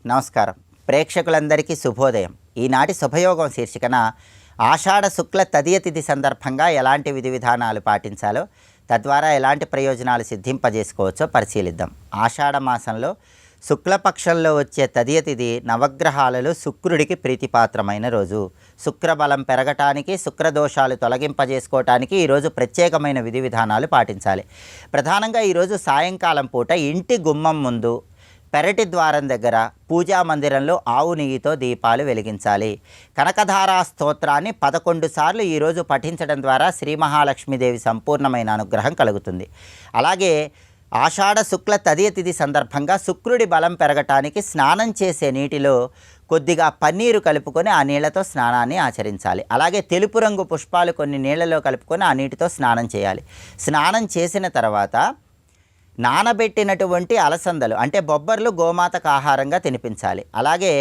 నమస్కారం. ప్రేక్షకులందరికీ శుభోదయం. ఈనాటి శుభయోగం శీర్షికన ఆషాఢ శుక్ల తదియ తిథి సందర్భంగా ఎలాంటి విధి విధానాలు పాటించాలో, తద్వారా ఎలాంటి ప్రయోజనాలు సిద్ధింపజేసుకోవచ్చో పరిశీలిద్దాం. ఆషాఢ మాసంలో శుక్లపక్షంలో వచ్చే తదియ తిథి నవగ్రహాలలో శుక్రుడికి ప్రీతిపాత్రమైన రోజు. శుక్రబలం పెరగటానికి, శుక్రదోషాలు తొలగింపజేసుకోవటానికి ఈరోజు ప్రత్యేకమైన విధి విధానాలు పాటించాలి. ప్రధానంగా ఈరోజు సాయంకాలం పూట ఇంటి గుమ్మం ముందు, పెరటి ద్వారం దగ్గర, పూజా మందిరంలో ఆవు నెయ్యితో దీపాలు వెలిగించాలి. కనకధారా స్తోత్రాన్ని 11 సార్లు ఈరోజు పఠించడం ద్వారా శ్రీ మహాలక్ష్మీదేవి సంపూర్ణమైన అనుగ్రహం కలుగుతుంది. అలాగే ఆషాఢ శుక్ల తదియ తిథి సందర్భంగా శుక్రుడి బలం పెరగటానికి స్నానం చేసే నీటిలో కొద్దిగా పన్నీరు కలుపుకొని ఆ నీళ్లతో స్నానాన్ని ఆచరించాలి. అలాగే తెలుపు రంగు పుష్పాలు కొన్ని నీళ్లలో కలుపుకొని ఆ నీటితో స్నానం చేయాలి. స్నానం చేసిన తర్వాత నానబెట్టినటువంటి అలసందలు అంటే బొబ్బర్లు గోమాతకు ఆహారంగా తినిపించాలి. అలాగే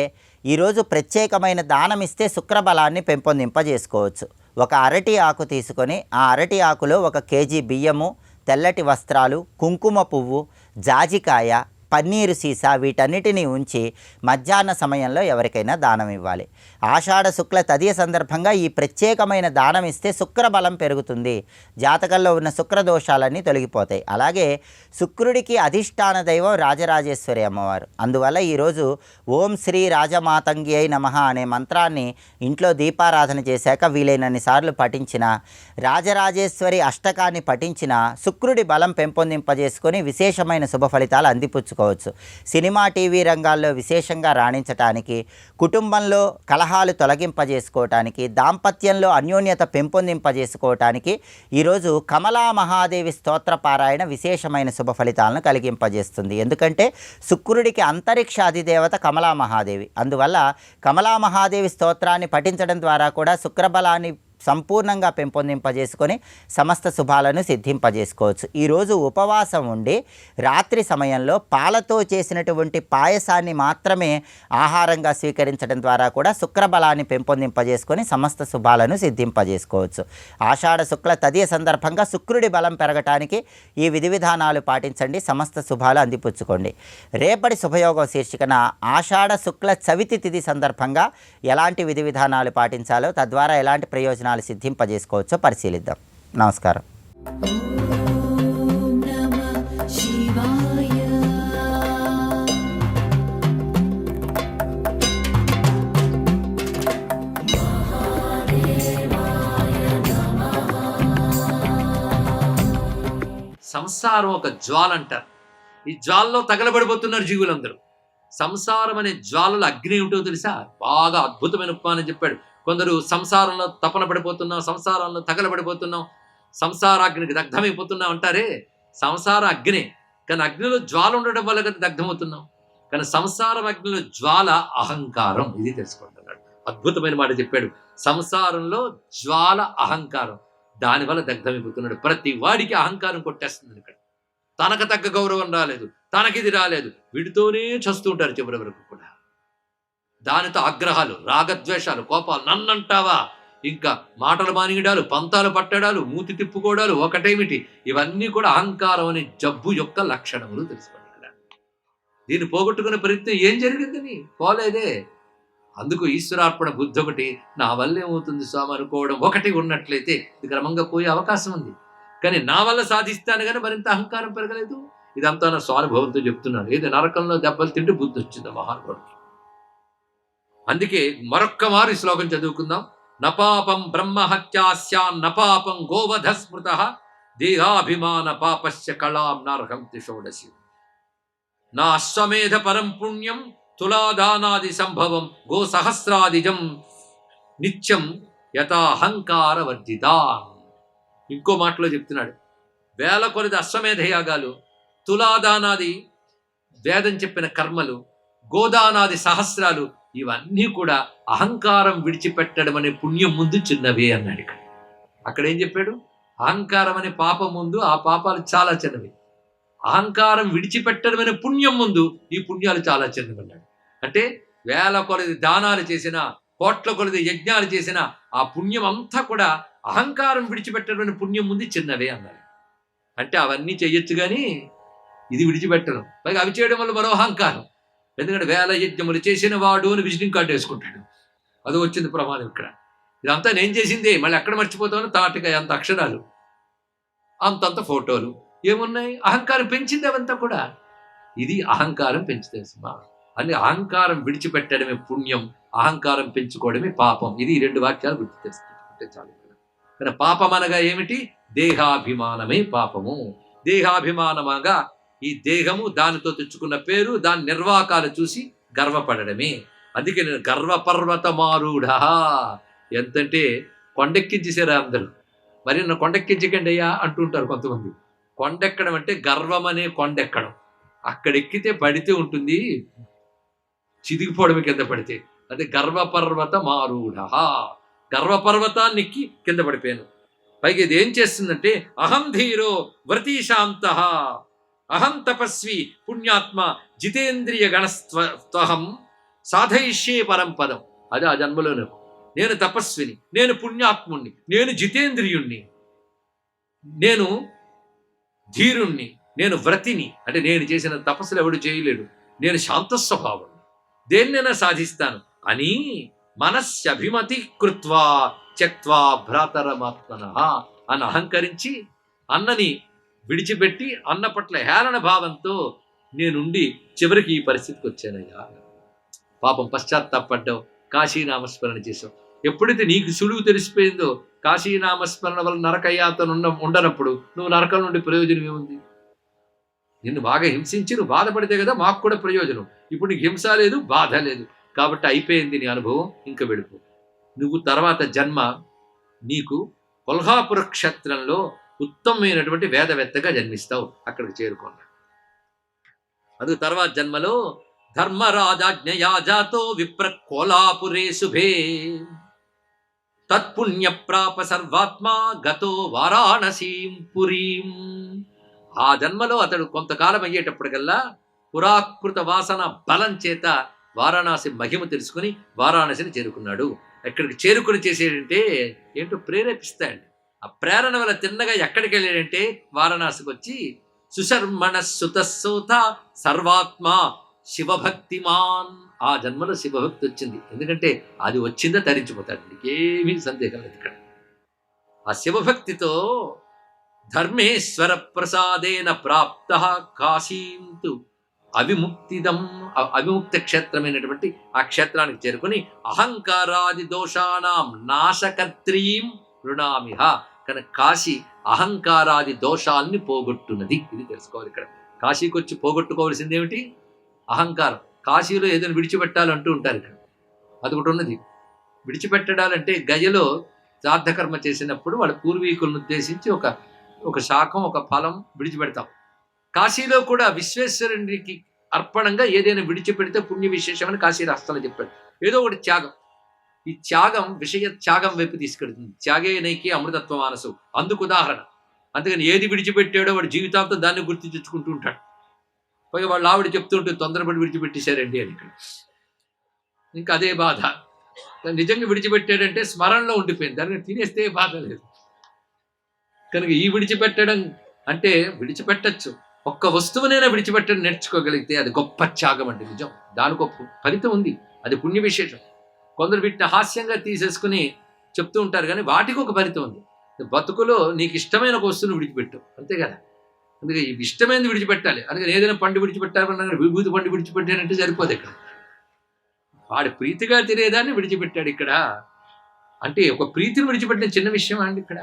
ఈరోజు ప్రత్యేకమైన దానం ఇస్తే శుక్రబలాన్ని పెంపొందింపజేసుకోవచ్చు. ఒక అరటి ఆకు తీసుకొని ఆ అరటి ఆకులో 1 కేజీ బియ్యము, తెల్లటి వస్త్రాలు, కుంకుమ పువ్వు, జాజికాయ, పన్నీరు సీసా వీటన్నిటినీ ఉంచి మధ్యాహ్న సమయంలో ఎవరికైనా దానం ఇవ్వాలి. ఆషాఢ శుక్ల తదియ సందర్భంగా ఈ ప్రత్యేకమైన దానం ఇస్తే శుక్రబలం పెరుగుతుంది. జాతకంలో ఉన్న శుక్రదోషాలన్నీ తొలగిపోతాయి. అలాగే శుక్రుడికి అధిష్టాన దైవం రాజరాజేశ్వరి అమ్మవారు. అందువల్ల ఈరోజు ఓం శ్రీ రాజమాతంగి అయి నమః అనే మంత్రాన్ని ఇంట్లో దీపారాధన చేశాక వీలైనన్ని సార్లు పఠించిన, రాజరాజేశ్వరి అష్టకాన్ని పఠించిన శుక్రుడి బలం పెంపొందింపజేసుకొని విశేషమైన శుభ ఫలితాలు అందిపుచ్చుకోవచ్చు. సినిమా, టీవీ రంగాల్లో విశేషంగా రాణించటానికి, కుటుంబంలో కలహాలు తొలగింపజేసుకోవటానికి, దాంపత్యంలో అన్యోన్యత పెంపొందింపజేసుకోవటానికి ఈరోజు కమలా మహాదేవి స్తోత్ర పారాయణ విశేషమైన శుభ ఫలితాలను కలిగింపజేస్తుంది. ఎందుకంటే శుక్రుడికి అంతరిక్ష అధిదేవత కమలా మహాదేవి. అందువల్ల కమలా మహాదేవి స్తోత్రాన్ని పఠించడం ద్వారా కూడా శుక్రబలాన్ని సంపూర్ణంగా పెంపొందింపజేసుకొని సమస్త శుభాలను సిద్ధింపజేసుకోవచ్చు. ఈరోజు ఉపవాసం ఉండి రాత్రి సమయంలో పాలతో చేసినటువంటి పాయసాన్ని మాత్రమే ఆహారంగా స్వీకరించడం ద్వారా కూడా శుక్రబలాన్ని పెంపొందింపజేసుకొని సమస్త శుభాలను సిద్ధింపజేసుకోవచ్చు. ఆషాఢ శుక్ల తదియ సందర్భంగా శుక్రుడి బలం పెరగటానికి ఈ విధి విధానాలు పాటించండి, సమస్త శుభాలు అందిపుచ్చుకోండి. రేపటి శుభయోగం శీర్షికన ఆషాఢ శుక్ల చవితి తిథి సందర్భంగా ఎలాంటి విధి విధానాలు పాటించాలో, తద్వారా ఎలాంటి ప్రయోజనాలు సిద్ధింపజేసుకోవచ్చో పరిశీలిద్దాం. నమస్కారం. సంసారం ఒక జ్వాల అంటారు. ఈ జ్వాలలో తగలబడిపోతున్నారు జీవులందరూ. సంసారం అనే జ్వాలలో అగ్ని ఏమిటో తెలుసా? బాగా అద్భుతమైన ఉపమానం చెప్పాడు. కొందరు సంసారంలో తపన పడిపోతున్నాం, సంసారంలో తగలబడిపోతున్నాం, సంసారాగ్నికి దగ్ధమైపోతున్నాం అంటారే. సంసార అగ్ని, కానీ అగ్నిలో జ్వాల ఉండడం వల్ల కదా దగ్ధమవుతున్నాం. కానీ సంసారం అగ్నిలో జ్వాల అహంకారం. ఇది తెలుసుకుంటున్నాడు. అద్భుతమైన మాట చెప్పాడు. సంసారంలో జ్వాల అహంకారం, దానివల్ల దగ్ధమైపోతున్నాడు. ప్రతి వాడికి అహంకారం కొట్టేస్తుంది. ఇక్కడ తనకు తగ్గ గౌరవం రాలేదు, తనకిది రాలేదు, వీడితోనే చస్తూ ఉంటారు చివరి వరకు కూడా. దానితో ఆగ్రహాలు, రాగద్వేషాలు, కోపాలు, నన్నంటావా, ఇంకా మాటలు మానియడాలు, పంతాలు పట్టడాలు, మూతి తిప్పుకోవడాలు ఒకటేమిటి, ఇవన్నీ కూడా అహంకారం అనే జబ్బు యొక్క లక్షణములు తెలుసుకున్నాడు. దీన్ని పోగొట్టుకునే ప్రయత్నం ఏం జరిగిందని పోలేదే. అందుకు ఈశ్వరార్పణ బుద్ధి ఒకటి, నా వల్ల ఏమవుతుంది స్వామి అనుకోవడం ఒకటి ఉన్నట్లయితే ఇది క్రమంగా పోయే అవకాశం ఉంది. కానీ నా వల్ల సాధిస్తాను కానీ మరింత అహంకారం పెరగలేదు. ఇదంతా నా స్వానుభవంతో చెప్తున్నాను. ఏదో నరకంలో దెబ్బలు తింటే బుద్ధి వచ్చింది మహానుభావుడికి. అందుకే మరొక్క మారు ఈ శ్లోకం చదువుకుందాం. నపాపం బ్రహ్మహత్యాస్యా నపాపం గోవధ స్మృత దేహాభిమాన పాపస్య కళాం నార్హంతి షోడశి. నా అశ్వమేధ పరం పుణ్యం తులాదానాది సంభవం గో సహస్రాదిజం నిత్యం యథాహంకార వర్జితా. ఇంకో మాటలో చెప్తున్నాడు. వేల కొలది అశ్వమేధ యాగాలు, తులాదానాది వేదం చెప్పిన కర్మలు, గోదానాది సహస్రాలు, ఇవన్నీ కూడా అహంకారం విడిచిపెట్టడం అనే పుణ్యం ముందు చిన్నవే అన్నాడు. ఇక్కడ అక్కడ ఏం చెప్పాడు? అహంకారం అనే పాపం ముందు ఆ పాపాలు చాలా చిన్నవి, అహంకారం విడిచిపెట్టడం అనే పుణ్యం ముందు ఈ పుణ్యాలు చాలా చిన్నవి అన్నాడు. అంటే వేల కొలది దానాలు చేసిన, కోట్ల కొలది యజ్ఞాలు చేసిన ఆ పుణ్యం అంతా కూడా అహంకారం విడిచిపెట్టడం అనే పుణ్యం ముందు చిన్నవే అన్నాడు. అంటే అవన్నీ చెయ్యొచ్చు కానీ ఇది విడిచిపెట్టను. పైగా అవి చేయడం వల్ల మరో అహంకారం. ఎందుకంటే వేల యజ్ఞములు చేసిన వాడు అని విజిటింగ్ కార్డు వేసుకుంటాడు. అది వచ్చింది ప్రమాదం ఇక్కడ. ఇదంతా నేను చేసిందే, మళ్ళీ ఎక్కడ మర్చిపోతామని తాటికాయ అంత అక్షరాలు, అంతంత ఫోటోలు ఏమున్నాయి. అహంకారం పెంచింది అవంతా కూడా. ఇది అహంకారం పెంచుతుంది సుమా. అని అహంకారం విడిచిపెట్టడమే పుణ్యం, అహంకారం పెంచుకోవడమే పాపం. ఇది ఈ 2 వాక్యాలు గుర్తు తెలుసుకుంటే చాలు. కానీ పాపం అనగా ఏమిటి? దేహాభిమానమే పాపము. దేహాభిమానమగా ఈ దేహము, దానితో తెచ్చుకున్న పేరు, దాని నిర్వాకాలు చూసి గర్వపడడమే. అందుకే నేను గర్వపర్వతమారూఢ. ఎంతంటే కొండెక్కించేసారా అందరూ. మరి నన్ను కొండెక్కించకండి అయ్యా అంటుంటారు కొంతమంది. కొండెక్కడం అంటే గర్వం అనే కొండెక్కడం. అక్కడెక్కితే పడితే ఉంటుంది, చిదిగిపోవడమే కింద పడితే. అదే గర్వపర్వతమారూఢ. గర్వపర్వతాన్ని ఎక్కి కింద పడిపోయాను. పైగా ఇది ఏం చేస్తుందంటే అహం ధీరో వ్రతీశాంత, అహం తపస్వి పుణ్యాత్మ జితేంద్రియ గణస్త్వహం సాధయిష్యే పరంపదం. అది ఆ జన్మలోనే నేను తపస్విని, నేను పుణ్యాత్ముణ్ణి, నేను జితేంద్రియుణ్ణి, నేను ధీరుణ్ణి, నేను వ్రతిని. అంటే నేను చేసిన తపస్సులు ఎవడు చేయలేడు. నేను శాంత స్వభావం, దేన్నైనా సాధిస్తాను అని మనస్యభిమతి కృత్వా త్యక్త్వా భ్రాతరమాత్మన అని అహంకరించి అన్నని విడిచిపెట్టి అన్న పట్ల హేళన భావంతో నేనుండి చివరికి ఈ పరిస్థితికి వచ్చానయ్యా. పాపం పశ్చాత్తాపడ్డావు, కాశీనామస్మరణ చేసావు. ఎప్పుడైతే నీకు సులువు తెలిసిపోయిందో కాశీనామస్మరణ వల్ల నరకయాతను ఉండనప్పుడు నువ్వు నరకం నుండి ప్రయోజనం ఏముంది? నిన్ను బాగా హింసించి నువ్వు బాధపడితే కదా మాకు కూడా ప్రయోజనం. ఇప్పుడు నీకు హింస లేదు, బాధ లేదు, కాబట్టి అయిపోయింది నీ అనుభవం, ఇంకా వెళ్ళిపో. నువ్వు తర్వాత జన్మ నీకు కొల్హాపుర క్షేత్రంలో ఉత్తమమైనటువంటి వేదవేత్తగా జన్మిస్తావు. అక్కడికి చేరుకున్నా. అది తర్వాత జన్మలో ధర్మరాజాజ్ఞయా జాతో విప్ర కోలాపురే శుభే తత్పుణ్య ప్రాప సర్వాత్మ గతో వారాణసీం పురీం. ఆ జన్మలో అతడు కొంతకాలం అయ్యేటప్పటికల్లా పురాకృత వాసన బలం చేత వారాణసి మహిమ తెలుసుకుని వారాణసిని చేరుకున్నాడు. ఎక్కడికి చేరుకుని చేసేటంటే ఏంటో ప్రేరేపిస్తాయండి. ఆ ప్రేరణ వల్ల తిన్నగా ఎక్కడికి వెళ్ళాడంటే వారణాసికి వచ్చి సుశర్మణ సుతసోత సర్వాత్మ శివభక్తిమాన్. ఆ జన్మలో శివభక్తి వచ్చింది. ఎందుకంటే అది వచ్చిందో తరించిపోతాడు, నీకేమీ సందేహం లేదు. ఇక్కడ ఆ శివభక్తితో ధర్మేశ్వర ప్రసాదేన ప్రాప్త కాశీంతు అవిముక్తిదం, అవిముక్త క్షేత్రమైనటువంటి ఆ క్షేత్రానికి చేరుకుని అహంకారాది దోషానాం నాశకర్త్రీం రుణామిహ. కనుక కాశీ అహంకారాది దోషాల్ని పోగొట్టున్నది. ఇది తెలుసుకోవాలి. ఇక్కడ కాశీకి వచ్చి పోగొట్టుకోవాల్సింది ఏమిటి? అహంకారం. కాశీలో ఏదైనా విడిచిపెట్టాలంటూ ఉంటారు. ఇక్కడ అది ఒకటి ఉన్నది. విడిచిపెట్టడాలంటే గయలో శ్రాద్ధకర్మ చేసినప్పుడు వాళ్ళ పూర్వీకులను ఉద్దేశించి ఒక శాఖం, ఒక ఫలం విడిచిపెడతాం. కాశీలో కూడా విశ్వేశ్వరునికి అర్పణంగా ఏదైనా విడిచిపెడితే పుణ్య విశేషమని కాశీ రాష్ట్రాలు చెప్పాడు. ఏదో ఒకటి త్యాగం. ఈ త్యాగం విషయ త్యాగం వైపు తీసుకెడుతుంది. త్యాగే నైకి అమృతత్వ మానసు, అందుకు ఉదాహరణ. అందుకని ఏది విడిచిపెట్టాడో వాడు జీవితాంతం దాన్ని గుర్తు తెచ్చుకుంటూ ఉంటాడు. పైగా వాళ్ళు ఆవిడ చెప్తూ ఉంటుంది తొందరపడి విడిచిపెట్టేశారండి అని. ఇక్కడ ఇంకా అదే బాధ. నిజంగా విడిచిపెట్టాడంటే స్మరణలో ఉండిపోయింది, దానికి తినేస్తే బాధ లేదు. కనుక ఈ విడిచిపెట్టడం అంటే విడిచిపెట్టచ్చు. ఒక్క వస్తువునైనా విడిచిపెట్టడం నేర్చుకోగలిగితే అది గొప్ప త్యాగం అండి. నిజం, దానికి ఒక ఫలితం ఉంది, అది పుణ్య విశేషం. కొందరు వీటిని హాస్యంగా తీసేసుకుని చెప్తూ ఉంటారు, కానీ వాటికి ఒక ఫలితం ఉంది. బతుకులో నీకు ఇష్టమైన ఒక వస్తువును విడిచిపెట్టు, అంతే కదా. అందుకే ఈ ఇష్టమైనది విడిచిపెట్టాలి. అందుకని ఏదైనా పండు విడిచిపెట్టాలన్నా విభూతి పండు విడిచిపెట్టానంటే సరిపోదు. ఇక్కడ వాడి ప్రీతిగా తినేదాన్ని విడిచిపెట్టాడు. ఇక్కడ అంటే ఒక ప్రీతిని విడిచిపెట్టిన చిన్న విషయం అండి. ఇక్కడ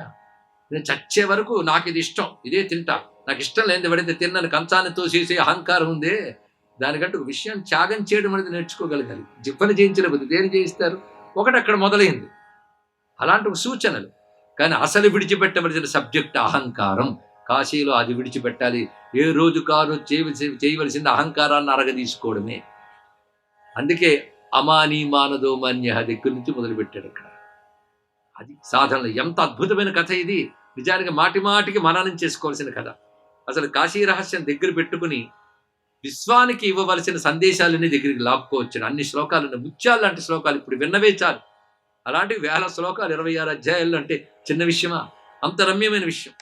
నేను చచ్చే వరకు నాకు ఇది ఇష్టం, ఇదే తింటా, నాకు ఇష్టం లేనిది ఎవడైతే తిన్నాను కంచాన్ని తోసేసే అహంకారం ఉందే, దానికంటే ఒక విషయం త్యాగం చేయడం అనేది నేర్చుకోగలగాలి. జిప్పని చేయించలేకపోతే దేని చేయిస్తారు? ఒకటి అక్కడ మొదలైంది. అలాంటి ఒక సూచనలు. కానీ అసలు విడిచిపెట్టవలసిన సబ్జెక్ట్ అహంకారం. కాశీలో అది విడిచిపెట్టాలి. ఏ రోజు కారు చేయవలసింది అహంకారాన్ని అరగదీసుకోవడమే. అందుకే అమాని మానదో మాన్య దగ్గర నుంచి మొదలుపెట్టాడు అక్కడ. అది సాధనలు. ఎంత అద్భుతమైన కథ ఇది. నిజానికి మాటి మాటికి మననం చేసుకోవాల్సిన కథ. అసలు కాశీ రహస్యం దగ్గర పెట్టుకుని విశ్వానికి ఇవ్వవలసిన సందేశాలన్నీ దగ్గరికి లాక్కోవచ్చు. అన్ని శ్లోకాలు, ముత్యాలు లాంటి శ్లోకాలు ఇప్పుడు విన్నవే చాలు. అలాంటి 1000 శ్లోకాలు 26 అధ్యాయాలు అంటే చిన్న విషయమా? అంత రమ్యమైన విషయం.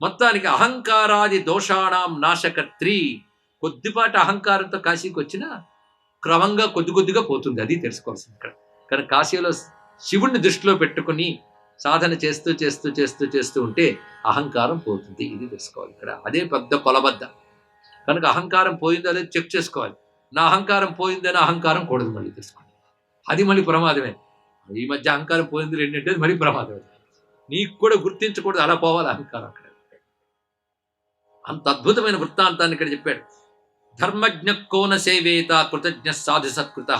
మొత్తానికి అహంకారాది దోషాణం నాశకర్త్రి. కొద్దిపాటి అహంకారంతో కాశీకి వచ్చినా క్రమంగా కొద్ది కొద్దిగా పోతుంది. అది తెలుసుకోవాల్సింది ఇక్కడ. కానీ కాశీలో శివుణ్ణి దృష్టిలో పెట్టుకుని సాధన చేస్తూ చేస్తూ చేస్తూ చేస్తూ ఉంటే అహంకారం పోతుంది. ఇది తెలుసుకోవాలి ఇక్కడ. అదే పెద్ద కొలబద్ద. కనుక అహంకారం పోయిందో అనేది చెక్ చేసుకోవాలి. నా అహంకారం పోయిందని అహంకారం కూడదు, మళ్ళీ తెలుసుకోండి. అది మళ్ళీ ప్రమాదమే. ఈ మధ్య అహంకారం పోయింది ఏంటంటే మళ్ళీ ప్రమాదమే. నీకు కూడా గుర్తించకూడదు, అలా పోవాలి అహంకారం అక్కడ. అంత అద్భుతమైన వృత్తాంతాన్ని ఇక్కడ చెప్పాడు. ధర్మజ్ఞ కోన సేవేత కృతజ్ఞ సాధు సత్కృత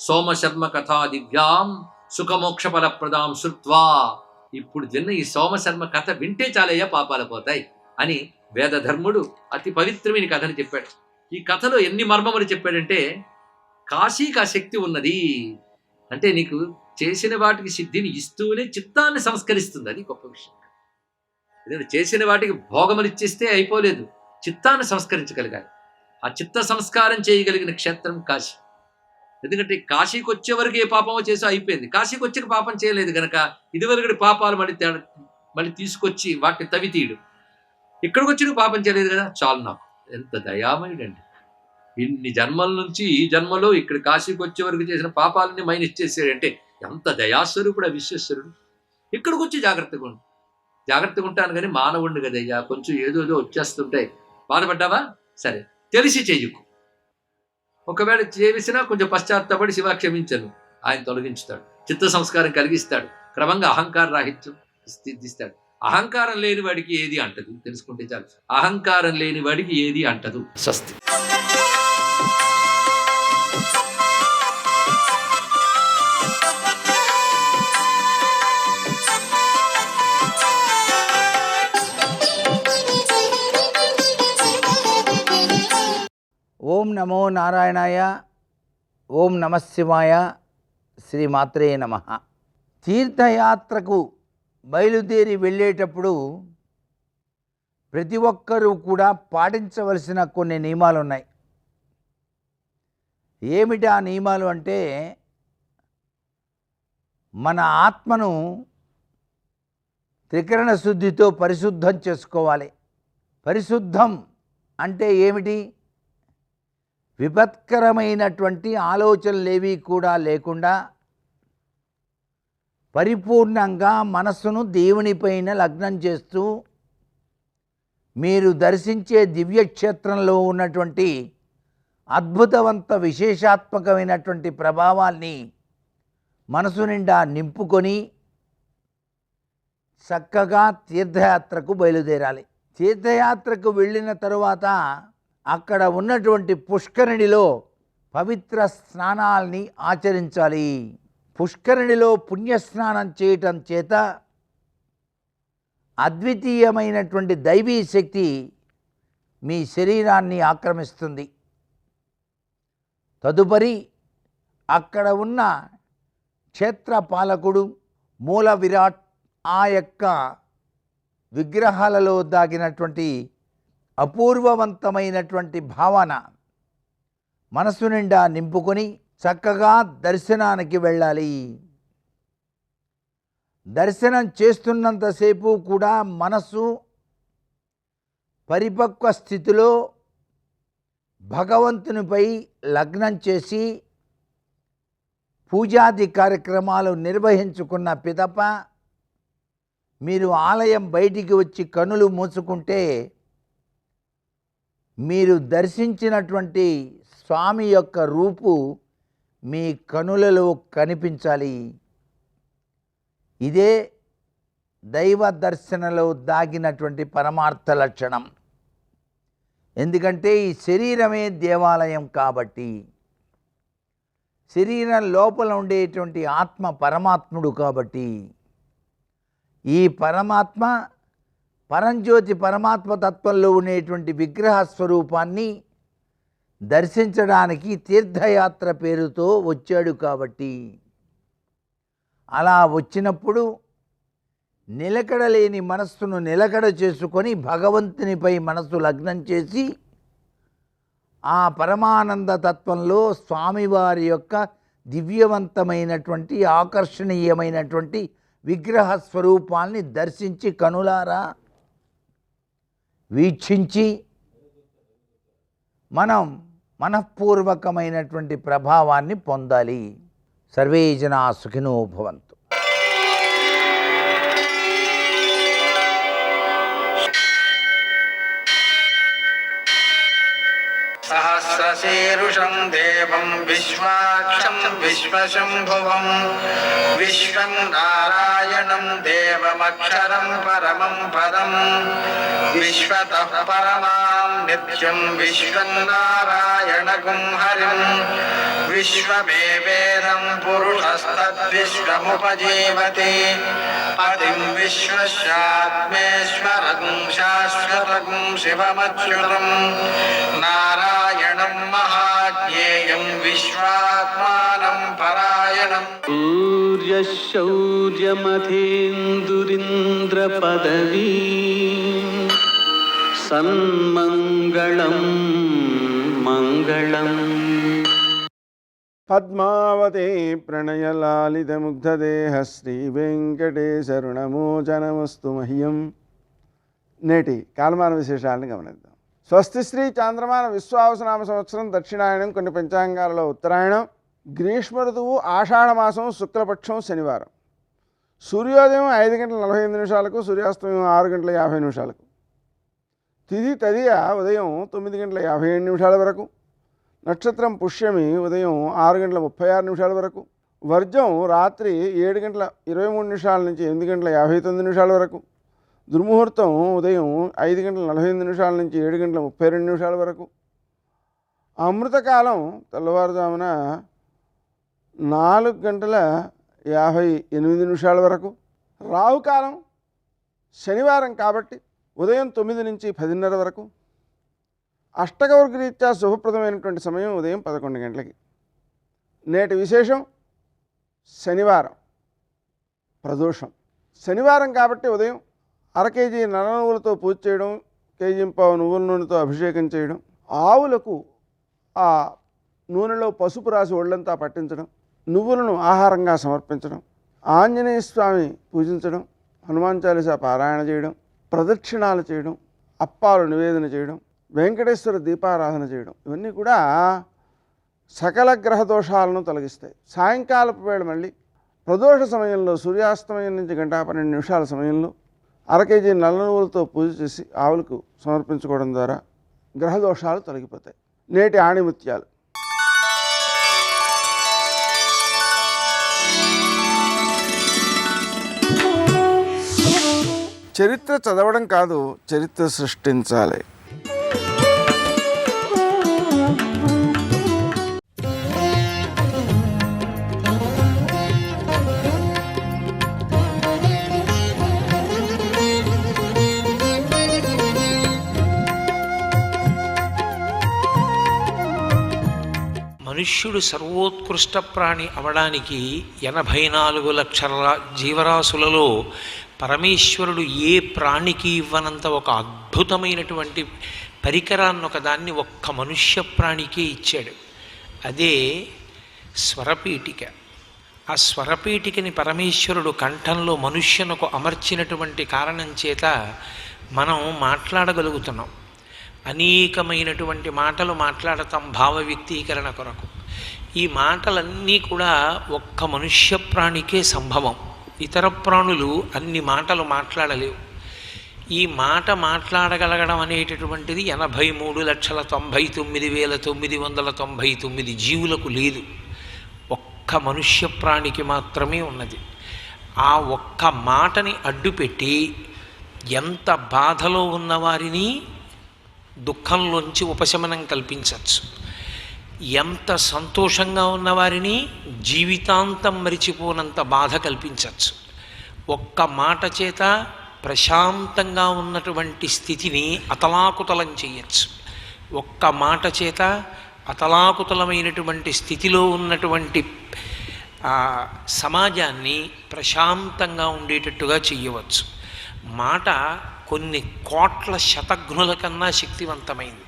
సోమశర్మ కథా దివ్యాం సుఖమోక్ష ఫలప్రదాం శృత్వా. ఇప్పుడు విన్న ఈ సోమశర్మ కథ వింటే చాలయ్యా పాపాలు పోతాయి అని వేదధర్ముడు అతి పవిత్రమైన కథని చెప్పాడు. ఈ కథలో ఎన్ని మర్మములు చెప్పాడంటే, కాశీకి ఆ శక్తి ఉన్నది అంటే నీకు చేసిన వాటికి సిద్ధిని ఇస్తూనే చిత్తాన్ని సంస్కరిస్తుంది. అది గొప్ప విషయం. ఎందుకంటే చేసిన వాటికి భోగములు ఇచ్చేస్తే అయిపోలేదు, చిత్తాన్ని సంస్కరించగలగాలి. ఆ చిత్త సంస్కారం చేయగలిగిన క్షేత్రం కాశీ. ఎందుకంటే కాశీకి వచ్చే వరకు ఏ పాపమో చేసో అయిపోయింది. కాశీకి వచ్చి పాపం చేయలేదు కనుక ఇదివరకటి పాపాలు మళ్ళీ తీసుకొచ్చి వాటిని తవితీయడు. ఇక్కడికి వచ్చి పాపం చేయలేదు కదా, చాలు నాకు. ఎంత దయామయుడండి. ఇన్ని జన్మల నుంచి ఈ జన్మలో ఇక్కడ కాశీకి వచ్చే వరకు చేసిన పాపాలని మైనిచ్చేసాడంటే ఎంత దయాస్వరూపుడు ఆ విశ్వేశ్వరుడు. ఇక్కడికి వచ్చి జాగ్రత్తగా ఉంటాను కానీ మానవుడిని కదయ్యా, కొంచెం ఏదో వచ్చేస్తుంటాయి. బాధపడ్డావా, సరే తెలిసి చెయ్యకు. ఒకవేళ చేసినా కొంచెం పశ్చాత్తపడి శివ క్షమించను, ఆయన తొలగించుతాడు, చిత్త సంస్కారం కలిగిస్తాడు, క్రమంగా అహంకార రాహిత్యం స్థితిస్తాడు. అహంకారం లేని వాడికి ఏది అంటదు, తెలుసుకుంటే చాలు. అహంకారం లేని వాడికి ఏది అంటదు. స్వస్తి. ఓం నమో నారాయణాయ. ఓం నమశివాయ. శ్రీమాత్రే నమః. తీర్థయాత్రకు బయలుదేరి వెళ్ళేటప్పుడు ప్రతి ఒక్కరూ కూడా పాటించవలసిన కొన్ని నియమాలు ఉన్నాయి. ఏమిటి ఆ నియమాలు అంటే, మన ఆత్మను త్రికరణ శుద్ధితో పరిశుద్ధం చేసుకోవాలి. పరిశుద్ధం అంటే ఏమిటి? విపత్కరమైనటువంటి ఆలోచనలేవి కూడా లేకుండా పరిపూర్ణంగా మనస్సును దేవునిపైన లగ్నం చేస్తూ మీరు దర్శించే దివ్యక్షేత్రంలో ఉన్నటువంటి అద్భుతవంత విశేషాత్మకమైనటువంటి ప్రభావాల్ని మనసు నిండా నింపుకొని చక్కగా తీర్థయాత్రకు బయలుదేరాలి. తీర్థయాత్రకు వెళ్ళిన తరువాత అక్కడ ఉన్నటువంటి పుష్కరిణిలో పవిత్ర స్నానాల్ని ఆచరించాలి. పుష్కరిణిలో పుణ్యస్నానం చేయటం చేత అద్వితీయమైనటువంటి దైవీ శక్తి మీ శరీరాన్ని ఆక్రమిస్తుంది. తదుపరి అక్కడ ఉన్న క్షేత్రపాలకుడు మూల విరాట్ ఆ యొక్క విగ్రహాలలో దాగినటువంటి అపూర్వవంతమైనటువంటి భావన మనసు నిండా నింపుకొని చక్కగా దర్శనానికి వెళ్ళాలి. దర్శనం చేస్తున్నంతసేపు కూడా మనసు పరిపక్వ స్థితిలో భగవంతునిపై లగ్నం చేసి పూజాది కార్యక్రమాలు నిర్వహించుకున్న పిదప మీరు ఆలయం బయటికి వచ్చి కనులు మూసుకుంటే మీరు దర్శించినటువంటి స్వామి యొక్క రూపు మీ కనులలో కనిపించాలి. ఇదే దైవ దర్శనలో దాగినటువంటి పరమార్థ లక్షణం. ఎందుకంటే ఈ శరీరమే దేవాలయం కాబట్టి, శరీరం లోపల ఉండేటువంటి ఆత్మ పరమాత్ముడు కాబట్టి, ఈ పరమాత్మ పరంజ్యోతి పరమాత్మ తత్వంలో ఉండేటువంటి విగ్రహ స్వరూపాన్ని దర్శించడానికి తీర్థయాత్ర పేరుతో వచ్చాడు కాబట్టి, అలా వచ్చినప్పుడు నిలకడలేని మనస్సును నిలకడ చేసుకొని భగవంతునిపై మనస్సు లగ్నం చేసి ఆ పరమానంద తత్వంలో స్వామివారి యొక్క దివ్యవంతమైనటువంటి ఆకర్షణీయమైనటువంటి విగ్రహ స్వరూపాల్ని దర్శించి కనులారా వీక్షించి మనం మనఃపూర్వకమైనటువంటి ప్రభావాన్ని పొందాలి. సర్వే జనా సుఖినో భవంతు. సహస్రశీరుషం దేవం విశ్వాక్షం విశ్వశంభువం విశ్వం నారాయణం దేవమక్షరం పరమం పదం విశ్వతః పరమాం నిత్యం విశ్వం నారాయణగుం హరిం విశ్వమేవేదం పురుషస్తద్విశ్వముపజీవతి పతిం విశ్వస్యాత్మేశ్వరం శాశ్వతం శివమచ్యుతం నారాయణం మహాజ్ఞేయం విశ్వాత్మానం పరాయణం శౌర్యమథేందురింద్రపదవీ సన్మంగళం మంగళం. పద్మావతే ప్రణయలాలితముగ్ధదేహ శ్రీ వెంకటేశరుణమోచనమస్తు మహ్యం. నేటి కాలమాన విశేషాలను గమనిద్దాం. స్వస్తి శ్రీ చాంద్రమాన విశ్వావసనామ సంవత్సరం దక్షిణాయనం, కొన్ని పంచాంగాలలో ఉత్తరాయణం, గ్రీష్మ ఋతువు ఆషాఢమాసం, శుక్లపక్షం, శనివారం. సూర్యోదయం 5:48, సూర్యాస్తమయం 6:50. తిథి తదియ ఉదయం 9:57 వరకు. నక్షత్రం పుష్యమి ఉదయం 6:36 వరకు. వర్జం రాత్రి 7:23 నుంచి 8:59 వరకు. దుర్ముహూర్తం ఉదయం 5:48 నుంచి 7:32 వరకు. అమృతకాలం తెల్లవారుజామున 4:58 వరకు. రాహుకాలం శనివారం కాబట్టి ఉదయం 9 నుంచి 10:30 వరకు. అష్టగౌర్గ రీత్యా శుభప్రదమైనటువంటి సమయం ఉదయం 11 గంటలకి. నేటి విశేషం శనివారం ప్రదోషం. శనివారం కాబట్టి ఉదయం 1/2 కేజీ నల్ల నువ్వులతో పూజ చేయడం, 1.5 కేజీ నువ్వుల నూనెతో అభిషేకం చేయడం, ఆవులకు ఆ నూనెలో పసుపు రాసి ఒళ్ళంతా పట్టించడం, నువ్వులను ఆహారంగా సమర్పించడం, ఆంజనేయ స్వామి పూజించడం, హనుమాన్ చాలీసా పారాయణ చేయడం, ప్రదక్షిణాలు చేయడం, అప్పాలు నివేదన చేయడం, వెంకటేశ్వర దీపారాధన చేయడం, ఇవన్నీ కూడా సకల గ్రహ దోషాలను తొలగిస్తాయి. సాయంకాలపు వేళ మళ్ళీ ప్రదోష సమయంలో సూర్యాస్తమయం నుంచి 1:12 సమయంలో 1/2 కేజీ నల్ల నువ్వులతో పూజ చేసి ఆవులకు సమర్పించుకోవడం ద్వారా గ్రహ దోషాలు తొలగిపోతాయి. నేటి ఆణిముత్యాలు. చరిత్ర చదవడం కాదు, చరిత్ర సృష్టించాలి. మనుష్యుడు సర్వోత్కృష్ట ప్రాణి అవడానికి 84 లక్షల జీవరాశులలో పరమేశ్వరుడు ఏ ప్రాణికి ఇవ్వనంత ఒక అద్భుతమైనటువంటి పరికరాన్ని ఒకదాన్ని ఒక్క మనుష్య ప్రాణికే ఇచ్చాడు. అదే స్వరపీఠిక. ఆ స్వరపీఠికని పరమేశ్వరుడు కంఠంలో మనుష్యునకు అమర్చినటువంటి కారణం చేత మనం మాట్లాడగలుగుతున్నాం. అనేకమైనటువంటి మాటలు మాట్లాడతాం భావ వ్యక్తీకరణ కొరకు. ఈ మాటలన్నీ కూడా ఒక్క మనుష్య ప్రాణికే సంభవం. ఇతర ప్రాణులు అన్ని మాటలు మాట్లాడలేవు. ఈ మాట మాట్లాడగలగడం అనేటటువంటిది 83,99,999 జీవులకు లేదు. ఒక్క మనుష్య ప్రాణికి మాత్రమే ఉన్నది. ఆ ఒక్క మాటని అడ్డుపెట్టి ఎంత బాధలో ఉన్నవారిని దుఃఖంలోంచి ఉపశమనం కల్పించవచ్చు, ఎంత సంతోషంగా ఉన్నవారిని జీవితాంతం మరిచిపోనంత బాధ కల్పించవచ్చు. ఒక్క మాట చేత ప్రశాంతంగా ఉన్నటువంటి స్థితిని అతలాకుతలం చేయొచ్చు. ఒక్క మాట చేత అతలాకుతలమైనటువంటి స్థితిలో ఉన్నటువంటి సమాజాన్ని ప్రశాంతంగా ఉండేటట్టుగా చేయవచ్చు. మాట కొన్ని కోట్ల శతఘ్నుల కన్నా శక్తివంతమైంది.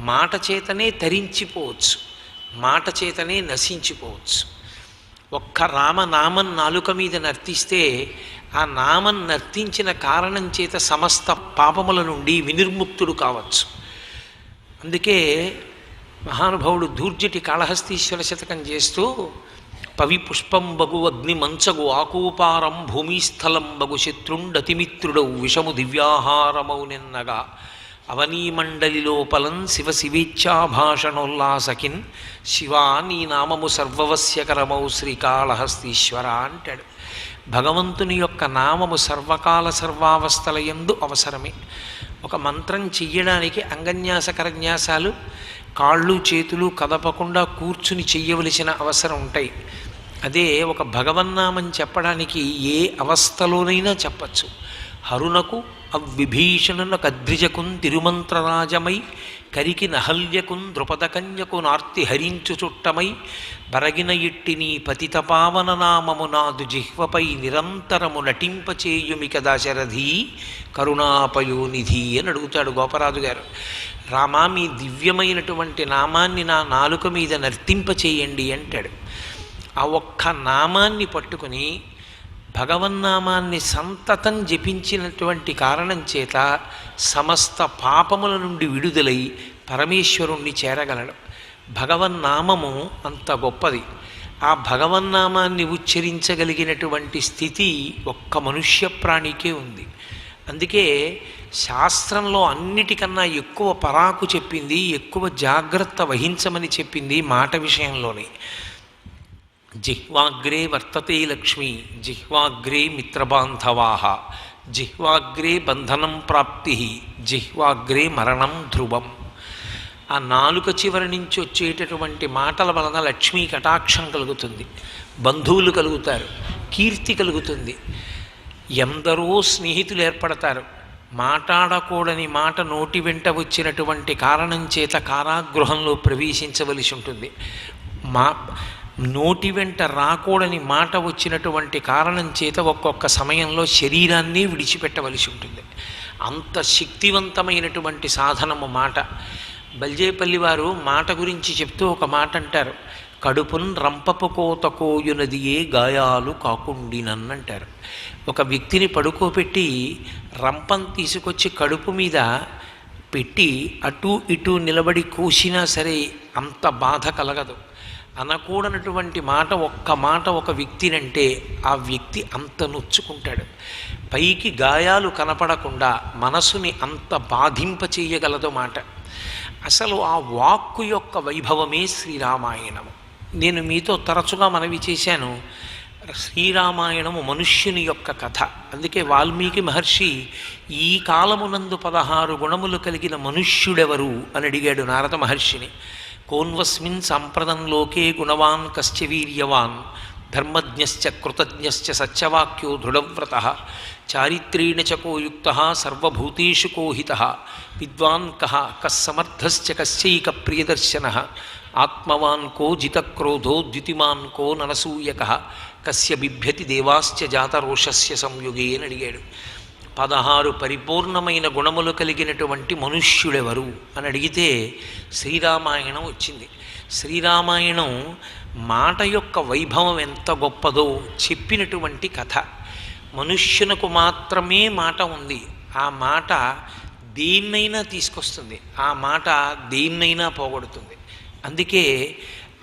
మాట చేతనే తరించిపోవచ్చు, మాట చేతనే నశించిపోవచ్చు. ఒక్క రామనామం నాలుక మీద నర్తిస్తే ఆ నామం నర్తించిన కారణం చేత సమస్త పాపముల నుండి వినిర్ముక్తుడు కావచ్చు. అందుకే మహానుభావుడు దూర్జటి కాళహస్తీశ్వర శతకం చేస్తూ పవి పుష్పం బగు అగ్ని మంచగు ఆకూపారం భూమిస్థలం బగు శత్రుండతిమిత్రుడవు విషము దివ్యాహారమౌ నిన్నగా అవనీమండలి లోపలం శివ శివేచ్ఛాభాషణోల్లాసకిన్ శివా నీ నామము సర్వవస్యకరమౌ శ్రీకాళహస్తీశ్వర అంటాడు. భగవంతుని యొక్క నామము సర్వకాల సర్వావస్థల యందు అవసరమే. ఒక మంత్రం చెయ్యడానికి అంగన్యాస కరన్యాసాలు, కాళ్ళు చేతులు కదపకుండా కూర్చుని చెయ్యవలసిన అవసరం ఉంటాయి. అదే ఒక భగవన్నామం చెప్పడానికి ఏ అవస్థలోనైనా చెప్పచ్చు. హరునకు అవ్విభీషణునకు అద్రిజకున్ తిరుమంత్రరాజమై కరికి నహల్యకున్ ద్రుపదకన్యకు నార్తి హరించు చుట్టమై బరగిన ఇట్టిని పతితపావన నామము నాదు జిహ్వపై నిరంతరము నటింపచేయుమిక దాశరథి కరుణాపయోనిధి అని అడుగుతాడు గోపరాజు గారు. రామా, మీ దివ్యమైనటువంటి నామాన్ని నా నాలుక మీద నర్తింపచేయండి అంటాడు. ఆ ఒక్క నామాన్ని పట్టుకుని భగవన్నామాన్ని సంతతం జపించినటువంటి కారణం చేత సమస్త పాపముల నుండి విడుదలై పరమేశ్వరుణ్ణి చేరగలడు. భగవన్నామము అంత గొప్పది. ఆ భగవన్నామాన్ని ఉచ్చరించగలిగినటువంటి స్థితి ఒక్క మనుష్య ప్రాణికే ఉంది. అందుకే శాస్త్రంలో అన్నిటికన్నా ఎక్కువ పరాకు చెప్పింది, ఎక్కువ జాగ్రత్త వహించమని చెప్పింది మాట విషయంలోనే. జిహ్వాగ్రే వర్తతే లక్ష్మి, జిహ్వాగ్రే మిత్రబాంధవా, జిహ్వాగ్రే బంధనం ప్రాప్తి, జిహ్వాగ్రే మరణం ధ్రువం. ఆ నాలుక చివరి నుంచి వచ్చేటటువంటి మాటల వలన లక్ష్మీ కటాక్షం కలుగుతుంది, బంధువులు కలుగుతారు, కీర్తి కలుగుతుంది, ఎందరో స్నేహితులు ఏర్పడతారు. మాట్లాడకూడని మాట నోటి వెంట వచ్చినటువంటి కారణం చేత కారాగృహంలో ప్రవేశించవలసి ఉంటుంది. నోటి వెంట రాకూడని మాట వచ్చినటువంటి కారణం చేత ఒక్కొక్క సమయంలో శరీరాన్ని విడిచిపెట్టవలసి ఉంటుంది. అంత శక్తివంతమైనటువంటి సాధనము మాట. బల్జేపల్లి వారు మాట గురించి చెప్తూ ఒక మాట అంటారు, కడుపున్ రంపపు కోత కోయునదియే గాయాలు కాకుండినన్నంటారు. ఒక వ్యక్తిని పడుకోబెట్టి రంపం తీసుకొచ్చి కడుపు మీద పెట్టి అటు ఇటు నిలబడి కూసినా సరే అంత బాధ కలగదు. అనకూడనటువంటి మాట ఒక్క మాట ఒక వ్యక్తినంటే ఆ వ్యక్తి అంత నొచ్చుకుంటాడు. పైకి గాయాలు కనపడకుండా మనసుని అంత బాధింపచేయగలదు మాట. అసలు ఆ వాక్కు యొక్క వైభవమే శ్రీరామాయణము. నేను మీతో తరచుగా మనవి చేశాను, శ్రీరామాయణము మనుష్యుని యొక్క కథ. అందుకే వాల్మీకి మహర్షి ఈ కాలమునందు 16 గుణములు కలిగిన మనుష్యుడెవరు అని అడిగాడు నారద మహర్షిని. కోన్వస్మిన్ సాంప్రదం లోకే గుణవాన్ కశ్చ వీర్యవాన్ ధర్మజ్ఞశ్చ కృతజ్ఞశ్చ సత్యవాక్యో దృఢవ్రతః చారిత్రేణ చ కో యుక్తః సర్వభూతేషు కో హితః విద్వాన్ కః కస్సమర్థశ్చ కస్యైక ప్రియదర్శనః ఆత్మవాన్ కో జితక్రోధో ద్యుతిమాన్ కో ననసూయకః కస్య బిభ్యతి దేవాశ్చ జాతరోషస్య సంయుగే అని అడిగాడు. 16 పరిపూర్ణమైన గుణములు కలిగినటువంటి మనుష్యుడెవరు అని అడిగితే శ్రీరామాయణం వచ్చింది. శ్రీరామాయణం మాట యొక్క వైభవం ఎంత గొప్పదో చెప్పినటువంటి కథ. మనుష్యునకు మాత్రమే మాట ఉంది. ఆ మాట దేన్నైనా తీసుకొస్తుంది, ఆ మాట దేన్నైనా పోగొడుతుంది. అందుకే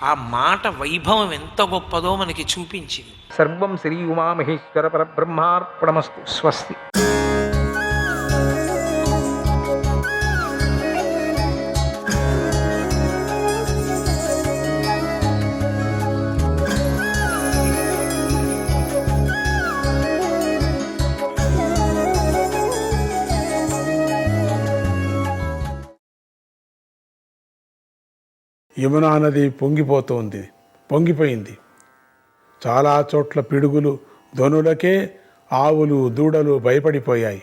ఆ మాట వైభవం ఎంత గొప్పదో మనకి చూపించింది. సర్వం శ్రీ ఉమామహేశ్వర పరబ్రహ్మార్పణమస్తు. స్వస్తి. యమునా నది పొంగిపోయింది. చాలా చోట్ల పిడుగులు ధ్వనులకే ఆవులు దూడలు భయపడిపోయాయి.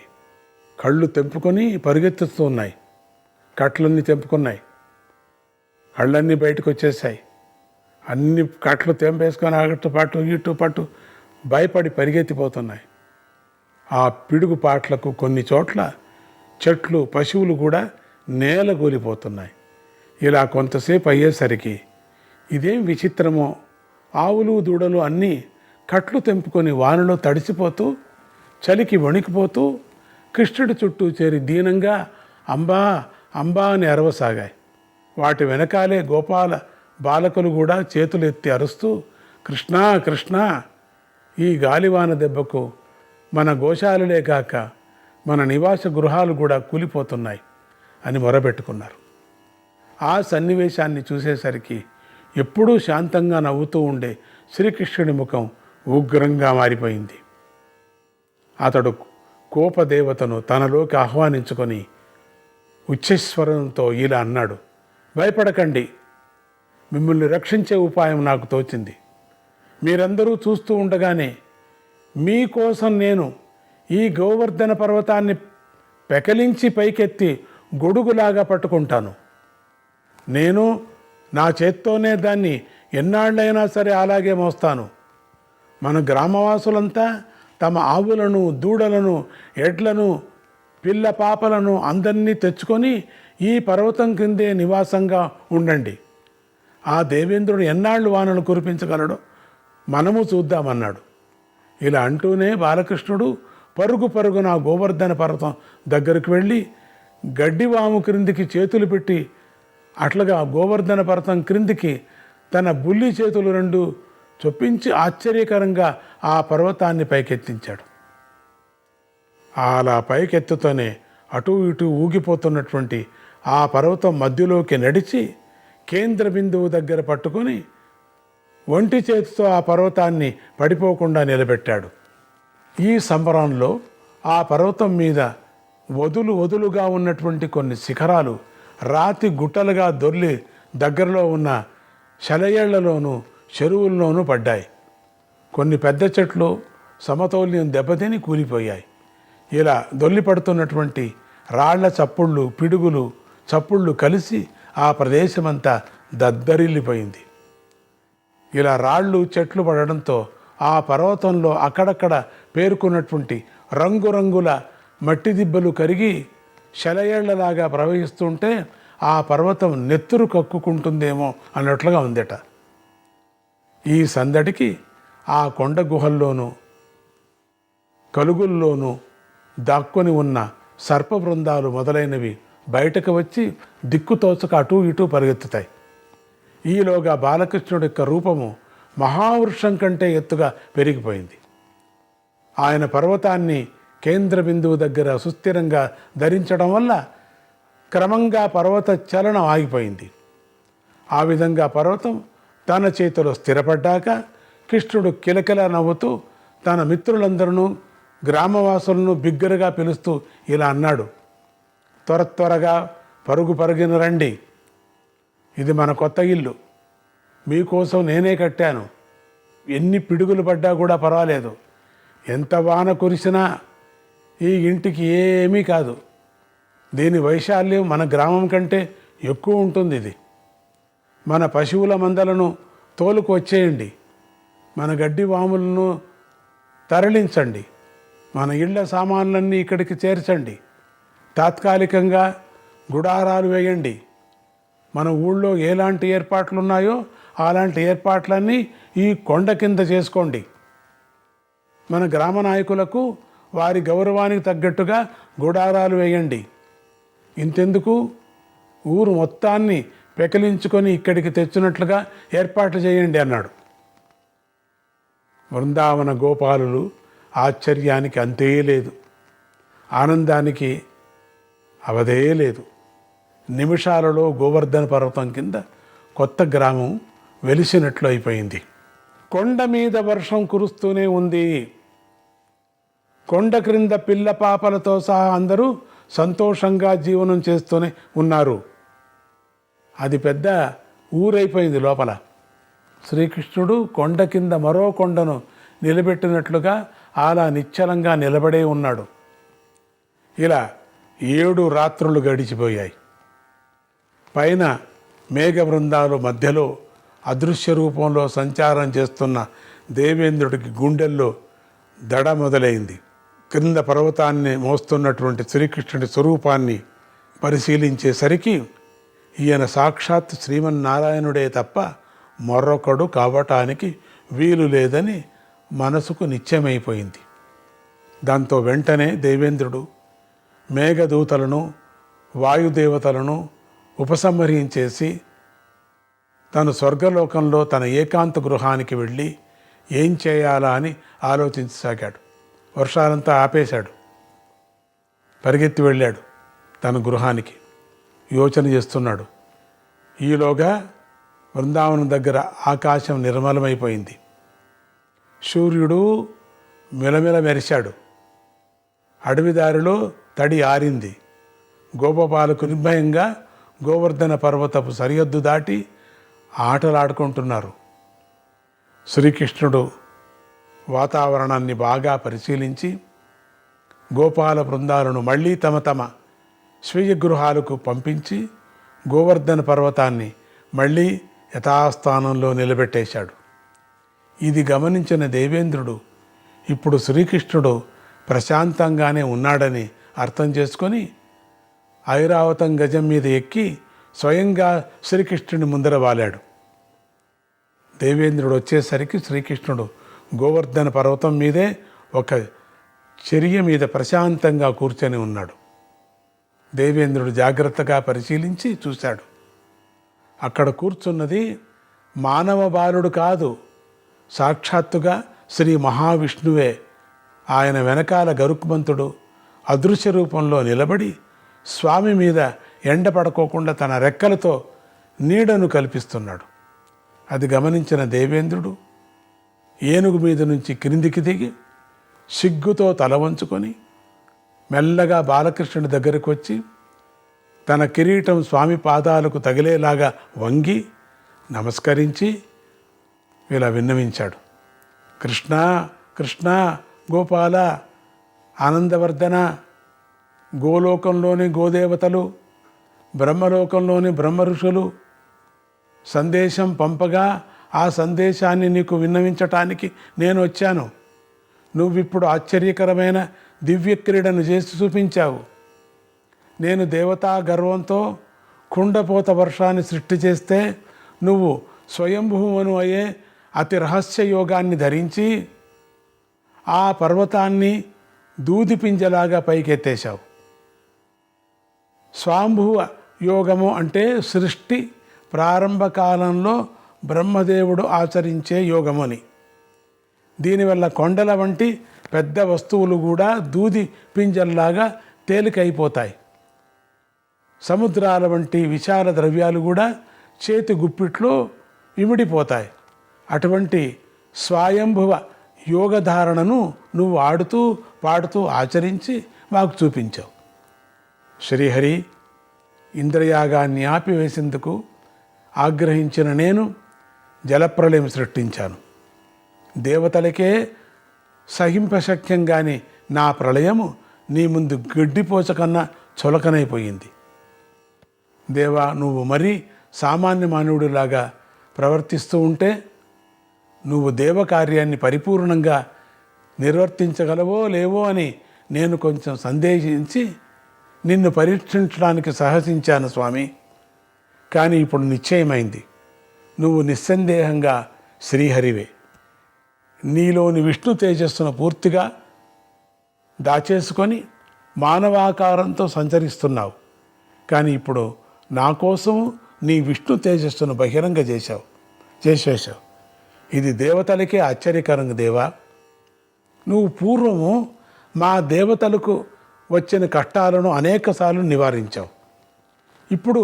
కళ్ళు తెంపుకొని పరిగెత్తుతూ ఉన్నాయి. కట్లన్నీ తెంపుకున్నాయి. కళ్ళన్నీ బయటకు వచ్చేసాయి. అన్ని కట్లు తెంపేసుకొని అటు పాటు భయపడి పరిగెత్తిపోతున్నాయి. ఆ పిడుగు పాట్లకు కొన్ని చోట్ల చెట్లు పశువులు కూడా నేలగూలిపోతున్నాయి. ఇలా కొంతసేపు అయ్యేసరికి ఇదేం విచిత్రమో, ఆవులు దూడలు అన్నీ కట్లు తెంపుకొని వానలో తడిసిపోతూ చలికి వణికిపోతూ కృష్ణుడి చుట్టూ చేరి దీనంగా అంబా అంబా అని అరవసాగాయి. వాటి వెనకాలే గోపాల బాలకులు కూడా చేతులు ఎత్తి అరుస్తూ, కృష్ణ కృష్ణ, ఈ గాలివాన దెబ్బకు మన గోశాలలే కాక మన నివాస గృహాలు కూడా కూలిపోతున్నాయి అని మొరబెట్టుకున్నారు. ఆ సన్నివేశాన్ని చూసేసరికి ఎప్పుడూ శాంతంగా నవ్వుతూ ఉండే శ్రీకృష్ణుడి ముఖం ఉగ్రంగా మారిపోయింది. అతడు కోపదేవతను తనలోకి ఆహ్వానించుకొని ఉచ్చస్వరంతో ఇలా అన్నాడు, భయపడకండి, మిమ్మల్ని రక్షించే ఉపాయం నాకు తోచింది. మీరందరూ చూస్తూ ఉండగానే మీకోసం నేను ఈ గోవర్ధన పర్వతాన్ని పెకలించి పైకెత్తి గొడుగులాగా పట్టుకుంటాను. నేను నా చేత్తోనే దాన్ని ఎన్నాళ్ళైనా సరే అలాగే మోస్తాను. మన గ్రామవాసులంతా తమ ఆవులను, దూడలను, ఎడ్లను, పిల్ల పాపలను అందరినీ తెచ్చుకొని ఈ పర్వతం కిందే నివాసంగా ఉండండి. ఆ దేవేంద్రుడు ఎన్నాళ్ళు వానను కురిపించగలడో మనము చూద్దామన్నాడు. ఇలా అంటూనే బాలకృష్ణుడు పరుగు పరుగున గోవర్ధన పర్వతం దగ్గరకు వెళ్ళి గడ్డివాము క్రిందికి చేతులు పెట్టి అట్లుగా గోవర్ధన పర్వతం క్రిందికి తన బుల్లి చేతులు రెండు చొప్పించి ఆశ్చర్యకరంగా ఆ పర్వతాన్ని పైకెత్తించాడు. అలా పైకెత్తుతోనే అటూ ఇటూ ఊగిపోతున్నటువంటి ఆ పర్వతం మధ్యలోకి నడిచి కేంద్ర బిందువు దగ్గర పట్టుకొని ఒంటి చేతితో ఆ పర్వతాన్ని పడిపోకుండా నిలబెట్టాడు. ఈ సంబరంలో ఆ పర్వతం మీద వదులుగా ఉన్నటువంటి కొన్ని శిఖరాలు రాతి గుట్టలుగా దొర్లి దగ్గరలో ఉన్న శలయేళ్లలోనూ చెరువుల్లోనూ పడ్డాయి. కొన్ని పెద్ద చెట్లు సమతౌల్యం దెబ్బతిని కూలిపోయాయి. ఇలా దొల్లి పడుతున్నటువంటి రాళ్ల చప్పుళ్ళు, పిడుగులు చప్పుళ్ళు కలిసి ఆ ప్రదేశమంతా దద్దరిల్లిపోయింది. ఇలా రాళ్ళు చెట్లు పడడంతో ఆ పర్వతంలో అక్కడక్కడ పేరుకున్నటువంటి రంగురంగుల మట్టి దిబ్బలు కరిగి శలయేళ్లలాగా ప్రవహిస్తుంటే ఆ పర్వతం నెత్తురు కక్కుకుంటుందేమో అన్నట్లుగా ఉందట. ఈ సందడికి ఆ కొండ గుహల్లోనూ కలుగుల్లోనూ దాక్కొని ఉన్న సర్ప బృందాలు మొదలైనవి బయటకు వచ్చి దిక్కుతోచక అటూ ఇటూ పరిగెత్తుతాయి. ఈలోగా బాలకృష్ణుడి యొక్క రూపము మహావృక్షం కంటే ఎత్తుగా పెరిగిపోయింది. ఆయన పర్వతాన్ని కేంద్ర బిందువు దగ్గర సుస్థిరంగా ధరించడం వల్ల క్రమంగా పర్వత చలనం ఆగిపోయింది. ఆ విధంగా పర్వతం తన చేతిలో స్థిరపడ్డాక కృష్ణుడు కిలకిల నవ్వుతూ తన మిత్రులందరూ గ్రామవాసులను బిగ్గరగా పిలుస్తూ ఇలా అన్నాడు, త్వరగా పరుగున రండి. ఇది మన కొత్త ఇల్లు, మీకోసం నేనే కట్టాను. ఎన్ని పిడుగులు పడ్డా కూడా పర్వాలేదు, ఎంత వాన కురిసినా ఈ ఇంటికి ఏమీ కాదు. దీని వైశాల్యం మన గ్రామం కంటే ఎక్కువ ఉంటుంది. ఇది మన పశువుల మందలను తోలుకు వచ్చేయండి, మన గడ్డి వాములను తరలించండి, మన ఇళ్ల సామాన్లన్నీ ఇక్కడికి చేర్చండి, తాత్కాలికంగా గుడారాలు వేయండి. మన ఊళ్ళో ఎలాంటి ఏర్పాట్లు ఉన్నాయో అలాంటి ఏర్పాట్లన్నీ ఈ కొండ కింద చేసుకోండి. మన గ్రామ నాయకులకు వారి గౌరవానికి తగ్గట్టుగా గుడారాలు వేయండి. ఇంతెందుకు, ఊరు మొత్తాన్ని పెకలించుకొని ఇక్కడికి తెచ్చినట్లుగా ఏర్పాట్లు చేయండి అన్నాడు. బృందావన గోపాలులు ఆశ్చర్యానికి అంతే లేదు, ఆనందానికి అవధే లేదు. నిమిషాలలో గోవర్ధన పర్వతం కింద కొత్త గ్రామం వెలిసినట్లు అయిపోయింది. కొండ మీద వర్షం కురుస్తూనే ఉంది. కొండ క్రింద పిల్ల పాపలతో సహా అందరూ సంతోషంగా జీవనం చేస్తూనే ఉన్నారు. అది పెద్ద ఊరైపోయింది లోపల. శ్రీకృష్ణుడు కొండ కింద మరో కొండను నిలబెట్టినట్లుగా అలా నిశ్చలంగా నిలబడే ఉన్నాడు. ఇలా 7 రాత్రులు గడిచిపోయాయి. పైన మేఘ బృందాలు మధ్యలో అదృశ్య రూపంలో సంచారం చేస్తున్న దేవేంద్రుడికి గుండెల్లో దడ మొదలైంది. క్రింద పర్వతాన్ని మోస్తున్నటువంటి శ్రీకృష్ణుడి స్వరూపాన్ని పరిశీలించేసరికి ఈయన సాక్షాత్ శ్రీమన్నారాయణుడే తప్ప మరొకడు కావటానికి వీలు లేదని మనసుకు నిశ్చయమైపోయింది. దాంతో వెంటనే దేవేంద్రుడు మేఘదూతలను, వాయుదేవతలను, ఉపసంహరించేసి తను స్వర్గలోకంలో తన ఏకాంత గృహానికి వెళ్ళి ఏం చేయాలా అని ఆలోచించసాగాడు. వర్షాలంతా ఆపేశాడు. పరిగెత్తి వెళ్ళాడు తన గృహానికి. యోచన చేస్తున్నాడు. ఈలోగా బృందావనం దగ్గర ఆకాశం నిర్మలమైపోయింది. సూర్యుడు మిలమిల మెరిశాడు. అడవిదారిలో తడి ఆరింది. గోపపాలకు నిర్భయంగా గోవర్ధన పర్వతపు సరిహద్దు దాటి ఆటలాడుకుంటున్నారు. శ్రీకృష్ణుడు వాతావరణాన్ని బాగా పరిశీలించి గోపాల బృందాలను మళ్ళీ తమ తమ స్వీయ గృహాలకు పంపించి గోవర్ధన పర్వతాన్ని మళ్ళీ యథాస్థానంలో నిలబెట్టేశాడు. ఇది గమనించిన దేవేంద్రుడు ఇప్పుడు శ్రీకృష్ణుడు ప్రశాంతంగానే ఉన్నాడని అర్థం చేసుకొని ఐరావతం గజం మీద ఎక్కి స్వయంగా శ్రీకృష్ణుని ముందర వాలాడు. దేవేంద్రుడు వచ్చేసరికి శ్రీకృష్ణుడు గోవర్ధన పర్వతం మీదే ఒక చర్య మీద ప్రశాంతంగా కూర్చొని ఉన్నాడు. దేవేంద్రుడు జాగ్రత్తగా పరిశీలించి చూశాడు. అక్కడ కూర్చున్నది మానవ బాలుడు కాదు, సాక్షాత్తుగా శ్రీ మహావిష్ణువే. ఆయన వెనకాల గరుక్మంతుడు అదృశ్య రూపంలో నిలబడి స్వామి మీద ఎండ పడుకోకుండా తన రెక్కలతో నీడను కల్పిస్తున్నాడు. అది గమనించిన దేవేంద్రుడు ఏనుగు మీద నుంచి క్రిందికి దిగి సిగ్గుతో తల వంచుకొని మెల్లగా బాలకృష్ణుడి దగ్గరకు వచ్చి తన కిరీటం స్వామి పాదాలకు తగిలేలాగా వంగి నమస్కరించి ఇలా విన్నవించాడు. కృష్ణ కృష్ణ గోపాల ఆనందవర్ధన, గోలోకంలోని గోదేవతలు, బ్రహ్మలోకంలోని బ్రహ్మ ఋషులు సందేశం పంపగా ఆ సందేశాన్ని నీకు విన్నవించటానికి నేను వచ్చాను. నువ్విప్పుడు ఆశ్చర్యకరమైన దివ్య క్రీడను చేసి చూపించావు. నేను దేవతా గర్వంతో కుండపోత వర్షాన్ని సృష్టి చేస్తే నువ్వు స్వయంభూమను అయ్యే అతి రహస్య యోగాన్ని ధరించి ఆ పర్వతాన్ని దూది పింజలాగా పైకెత్తేశావు. స్వాంభువ యోగము అంటే సృష్టి ప్రారంభ కాలంలో బ్రహ్మదేవుడు ఆచరించే యోగముని. దీనివల్ల కొండల వంటి పెద్ద వస్తువులు కూడా దూది పింజల్లాగా తేలికైపోతాయి. సముద్రాల వంటి విశాల ద్రవ్యాలు కూడా చేతి గుప్పిట్లో ఇమిడిపోతాయి. అటువంటి స్వయంభువ యోగధారణను నువ్వు ఆడుతూ పాడుతూ ఆచరించి మాకు చూపించావు. శ్రీహరి ఇంద్రయాగాన్ని ఆపివేసేందుకు ఆగ్రహించిన నేను జలప్రళయం సృష్టించాను. దేవతలకే సహింపశక్యంగాని నా ప్రళయము నీ ముందు గడ్డిపోచ కన్నా చులకనైపోయింది. దేవా, నువ్వు మరీ సామాన్య మానవుడిలాగా ప్రవర్తిస్తూ ఉంటే నువ్వు దేవకార్యాన్ని పరిపూర్ణంగా నిర్వర్తించగలవో లేవో అని నేను కొంచెం సందేహించి నిన్ను పరీక్షించడానికి సాహసించాను స్వామి. కానీ ఇప్పుడు నిశ్చయమైంది, నువ్వు నిస్సందేహంగా శ్రీహరివే. నీలోని విష్ణు తేజస్సును పూర్తిగా దాచేసుకొని మానవాకారంతో సంచరిస్తున్నావు. కానీ ఇప్పుడు నా కోసం నీ విష్ణు తేజస్సును బహిరంగ చేసేశావు. ఇది దేవతలకే ఆశ్చర్యకరంగా దేవా. నువ్వు పూర్వము మా దేవతలకు వచ్చిన కష్టాలను అనేకసార్లు నివారించావు. ఇప్పుడు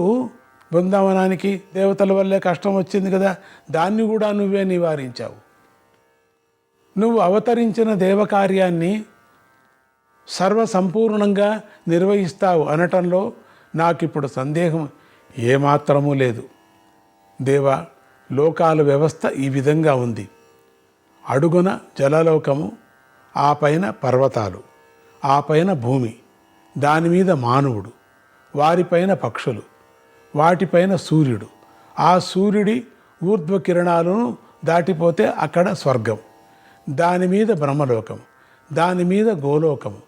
బృందావనానికి దేవతల వల్లే కష్టం వచ్చింది కదా, దాన్ని కూడా నువ్వే నివారించావు. నువ్వు అవతరించిన దేవకార్యాన్ని సర్వసంపూర్ణంగా నిర్వహిస్తావు అనటంలో నాకిప్పుడు సందేహం ఏమాత్రమూ లేదు. దేవా, లోకాల వ్యవస్థ ఈ విధంగా ఉంది. అడుగున జలలోకము, ఆ పైన పర్వతాలు, ఆ పైన భూమి, దానిమీద మానవుడు, వారిపైన పక్షులు, వాటిపైన సూర్యుడు, ఆ సూర్యుడి ఊర్ధ్వకిరణాలను దాటిపోతే అక్కడ స్వర్గం, దానిమీద బ్రహ్మలోకం, దానిమీద గోలోకము,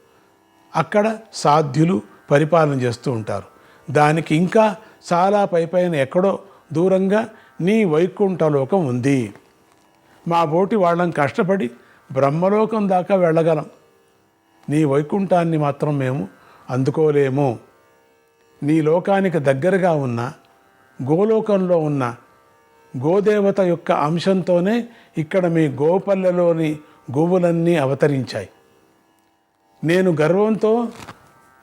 అక్కడ సాధ్యులు పరిపాలన చేస్తూ ఉంటారు. దానికి ఇంకా చాలా పైపైన ఎక్కడో దూరంగా నీ వైకుంఠలోకం ఉంది. మా బోటి వాళ్ళం కష్టపడి బ్రహ్మలోకం దాకా వెళ్ళగలం, నీ వైకుంఠాన్ని మాత్రం మేము అందుకోలేము. నీ లోకానికి దగ్గరగా ఉన్న గోలోకంలో ఉన్న గోదేవత యొక్క అంశంతోనే ఇక్కడ మీ గోపల్లెలోని గోవులన్నీ అవతరించాయి. నేను గర్వంతో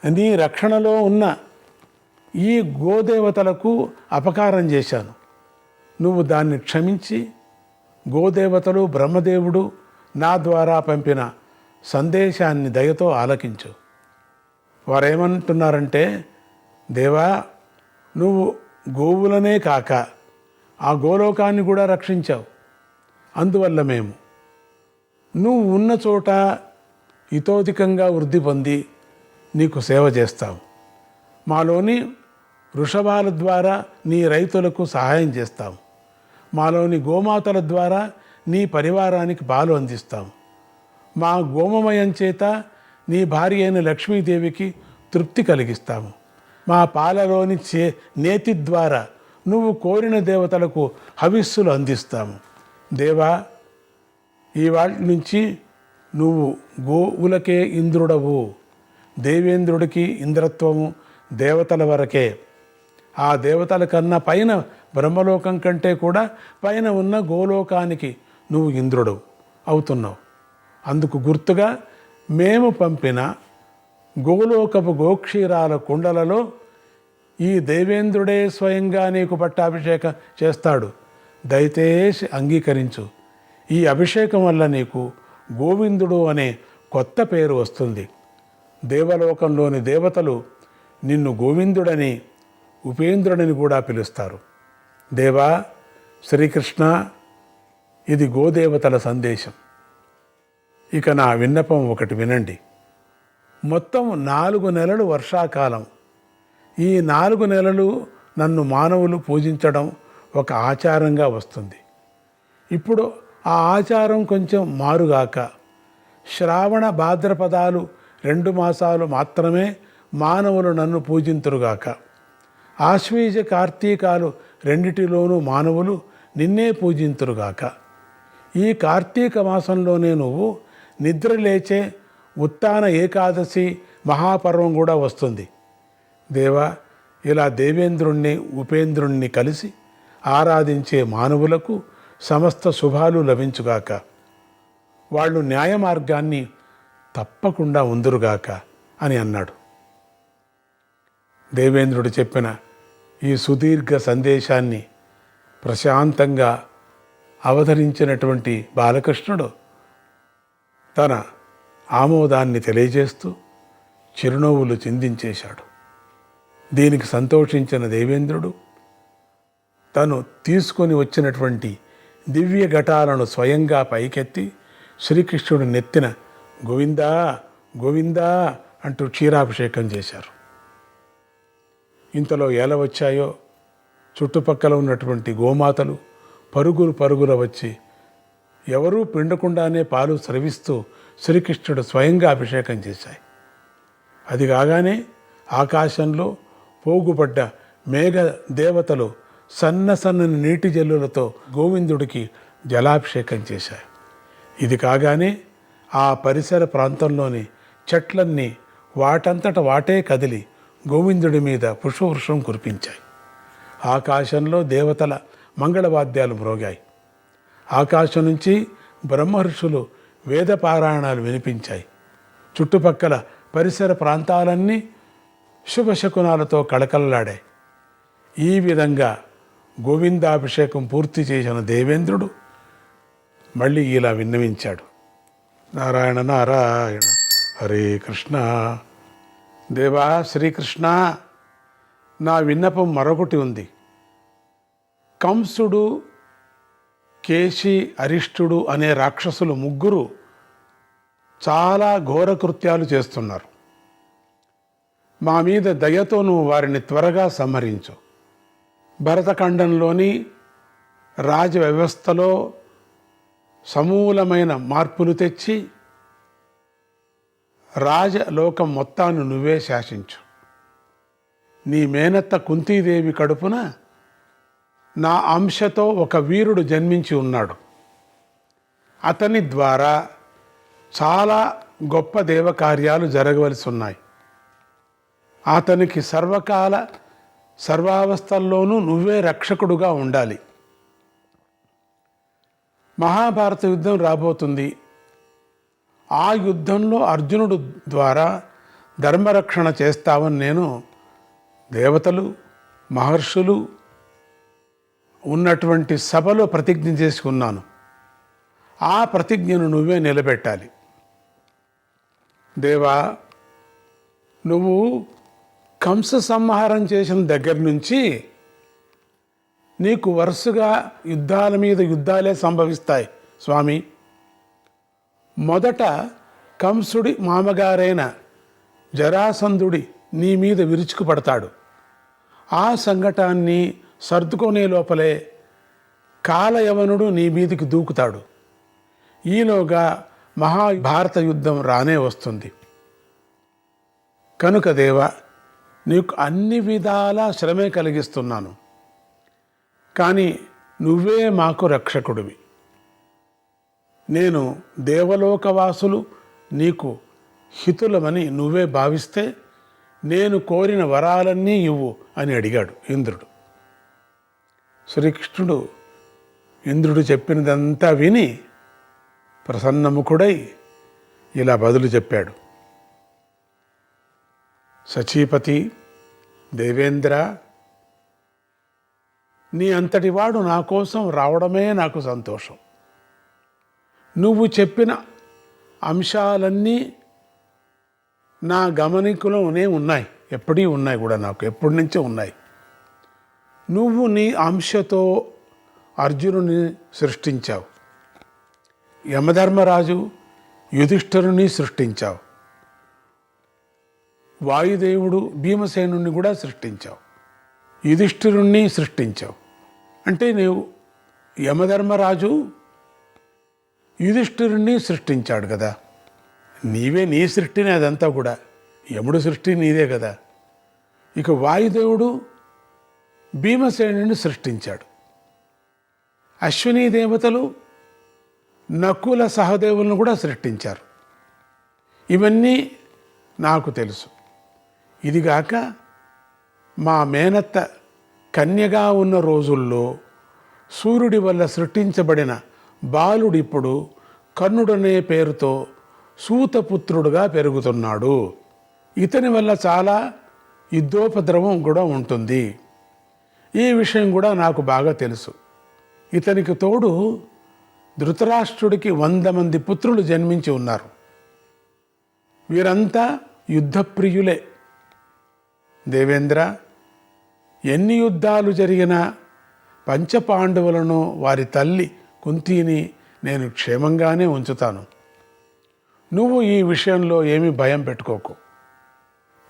నీ రక్షణలో ఉన్న ఈ గోదేవతలకు అపకారం చేశాను. నువ్వు దాన్ని క్షమించి గోదేవతలు బ్రహ్మదేవుడు నా ద్వారా పంపిన సందేశాన్ని దయతో ఆలకించు. వారేమంటున్నారంటే, దేవా, నువ్వు గోవులనే కాక ఆ గోలోకాన్ని కూడా రక్షించావు. అందువల్ల మేము నువ్వు ఉన్న చోట ఇతోధికంగా వృద్ధి పొంది నీకు సేవ చేస్తావు. మాలోని వృషభాల ద్వారా నీ రైతులకు సహాయం చేస్తాము. మాలోని గోమాతల ద్వారా నీ పరివారానికి పాలు అందిస్తాము. మా గోమమయం చేత నీ భార్య అయిన లక్ష్మీదేవికి తృప్తి కలిగిస్తాము. మా పాలలోని నేతి ద్వారా నువ్వు కోరిన దేవతలకు హవిస్సులు అందిస్తాము. దేవా, ఇవాళ నుంచి నువ్వు గోవులకే ఇంద్రుడవు. దేవేంద్రుడికి ఇంద్రత్వము దేవతల వరకే. ఆ దేవతల కన్నా పైన బ్రహ్మలోకం కంటే కూడా పైన ఉన్న గోలోకానికి నువ్వు ఇంద్రుడు అవుతున్నావు. అందుకు గుర్తుగా మేము పంపిన గోలోకపు గోక్షీరాల కుండలలో ఈ దేవేంద్రుడే స్వయంగా నీకు పట్టాభిషేకం చేస్తాడు. దయచేసి అంగీకరించు. ఈ అభిషేకం వల్ల నీకు గోవిందుడు అనే కొత్త పేరు వస్తుంది. దేవలోకంలోని దేవతలు నిన్ను గోవిందుడని ఉపేంద్రుడని కూడా పిలుస్తారు. దేవా, శ్రీకృష్ణ, ఇది గోదేవతల సందేశం. ఇక నా విన్నపం ఒకటి వినండి. మొత్తం 4 నెలలు వర్షాకాలం. ఈ 4 నెలలు నన్ను మానవులు పూజించడం ఒక ఆచారంగా వస్తుంది. ఇప్పుడు ఆ ఆచారం కొంచెం మారుగాక శ్రావణ భాద్రపదాలు 2 మాసాలు మాత్రమే మానవులు నన్ను పూజింతురుగాక. ఆశ్వీజ కార్తీకాలు రెండిటిలోనూ మానవులు నిన్నే పూజింతురుగాక. ఈ కార్తీక మాసంలోనే నువ్వు నిద్ర లేచే ఉత్తాన ఏకాదశి మహాపర్వం కూడా వస్తుంది. దేవా, ఇలా దేవేంద్రుణ్ణి ఉపేంద్రుణ్ణి కలిసి ఆరాధించే మానవులకు సమస్త శుభాలు లభించుగాక. వాళ్ళు న్యాయ మార్గాన్ని తప్పకుండా ఉందురుగాక అని అన్నాడు. దేవేంద్రుడు చెప్పిన ఈ సుదీర్ఘ సందేశాన్ని ప్రశాంతంగా అవతరించినటువంటి బాలకృష్ణుడు తన ఆమోదాన్ని తెలియజేస్తూ చిరునవ్వులు చిందించేశాడు. దీనికి సంతోషించిన దేవేంద్రుడు తను తీసుకొని వచ్చినటువంటి దివ్య ఘటాలను స్వయంగా పైకెత్తి శ్రీకృష్ణుడు నెత్తిన గోవిందా గోవిందా అంటూ క్షీరాభిషేకం చేశారు. ఇంతలో ఎలా వచ్చాయో చుట్టుపక్కల ఉన్నటువంటి గోమాతలు పరుగుల వచ్చి ఎవరూ పిండకుండానే పాలు స్రవిస్తూ శ్రీకృష్ణుడు స్వయంగా అభిషేకం చేశాయి. అది కాగానే ఆకాశంలో పోగుపడ్డ మేఘ దేవతలు సన్నని నీటి జల్లులతో గోవిందుడికి జలాభిషేకం చేశాయి. ఇది కాగానే ఆ పరిసర ప్రాంతంలోని చెట్లన్నీ వాటంతట వాటే కదిలి గోవిందుడి మీద పుష్పవృషం కురిపించాయి. ఆకాశంలో దేవతల మంగళవాద్యాలు మ్రోగాయి. ఆకాశం నుంచి బ్రహ్మర్షులు వేద పారాయణాలు వినిపించాయి. చుట్టుపక్కల పరిసర ప్రాంతాలన్నీ శుభశకునాలతో కళకళలాడాయి. ఈ విధంగా గోవిందాభిషేకం పూర్తి చేసిన దేవేంద్రుడు మళ్ళీ ఇలా విన్నవించాడు. నారాయణ నారాయణ హరే కృష్ణ. దేవా శ్రీకృష్ణ, నా విన్నపం మరొకటి ఉంది. కంసుడు, కేశి, అరిష్టుడు అనే రాక్షసులు 3 చాలా ఘోర కృత్యాలు చేస్తున్నారు. మా మీద దయతో నువ్వు వారిని త్వరగా సంహరించు. భరతఖండంలోని రాజ వ్యవస్థలో సమూలమైన మార్పులు తెచ్చి రాజలోకం మొత్తాన్ని నువ్వే శాసించు. నీ మేనత్త కుంతీదేవి కడుపున నా అంశతో ఒక వీరుడు జన్మించి ఉన్నాడు. అతని ద్వారా చాలా గొప్ప దేవకార్యాలు జరగవలసి ఉన్నాయి. అతనికి సర్వకాల సర్వావస్థల్లోనూ నువ్వే రక్షకుడుగా ఉండాలి. మహాభారత యుద్ధం రాబోతుంది. ఆ యుద్ధంలో అర్జునుడు ద్వారా ధర్మరక్షణ చేస్తావని నేను దేవతలు, మహర్షులు ఉన్నటువంటి సభలో ప్రతిజ్ఞ చేసి ఉన్నాను. ఆ ప్రతిజ్ఞను నువ్వే నిలబెట్టాలి. దేవా, నువ్వు కంస సంహారం చేసిన దగ్గర నుంచి నీకు వరుసగా యుద్ధాల మీద యుద్ధాలే సంభవిస్తాయి స్వామి. మొదట కంసుడి మామగారైన జరాసంధుడి నీ మీద విరుచుకుపడతాడు. ఆ సంఘటాన్ని సర్దుకునే లోపలే కాలయవనుడు నీ మీదికి దూకుతాడు. ఈలోగా మహాభారత యుద్ధం రానే వస్తుంది. కనుక దేవా, నీకు అన్ని విధాల శ్రమే కలిగిస్తున్నాను, కానీ నువ్వే మాకు రక్షకుడివి. నేను దేవలోకవాసులు నీకు హితులమని నువ్వే భావిస్తే నేను కోరిన వరాలన్నీ ఇవ్వు అని అడిగాడు ఇంద్రుడు. శ్రీకృష్ణుడు ఇంద్రుడు చెప్పినదంతా విని ప్రసన్నముఖుడై ఇలా బదులు చెప్పాడు. సచీపతి, దేవేంద్ర, నీ అంతటి వాడు నా కోసం రావడమే నాకు సంతోషం. నువ్వు చెప్పిన అంశాలన్నీ నా గమనికలోనే ఉన్నాయి, ఎప్పటి ఉన్నాయి కూడా, నాకు ఎప్పటి నుంచో ఉన్నాయి. నువ్వు నీ అంశతో అర్జునుని సృష్టించావు, యమధర్మరాజు యుధిష్ఠిరుని సృష్టించావు, వాయుదేవుడు భీమసేనుని కూడా సృష్టించావు, యుధిష్ఠిరుణ్ణి సృష్టించావు. అంటే నీవు యమధర్మరాజు యుధిష్ఠిరుణ్ణి సృష్టించాడు కదా. నీవే, నీ సృష్టిని అదంతా కూడా, యముడు సృష్టి నీదే కదా. ఇక వాయుదేవుడు భీమసేనుని సృష్టించాడు. అశ్వినీ దేవతలు నకుల సహదేవులను కూడా సృష్టించారు. ఇవన్నీ నాకు తెలుసు. ఇదిగాక మా మేనత్త కన్యగా ఉన్న రోజుల్లో సూర్యుడి వల్ల సృష్టించబడిన బాలుడిప్పుడు కర్ణుడనే పేరుతో సూతపుత్రుడుగా పెరుగుతున్నాడు. ఇతని వల్ల చాలా యుద్ధోపద్రవం కూడా ఉంటుంది. ఈ విషయం కూడా నాకు బాగా తెలుసు. ఇతనికి తోడు ధృతరాష్ట్రుడికి 100 మంది పుత్రులు జన్మించి ఉన్నారు. వీరంతా యుద్ధప్రియులే. దేవేంద్ర, ఎన్ని యుద్ధాలు జరిగినా పంచపాండవులను, వారి తల్లి కుంతిని నేను క్షేమంగానే ఉంచుతాను. నువ్వు ఈ విషయంలో ఏమీ భయం పెట్టుకోకు.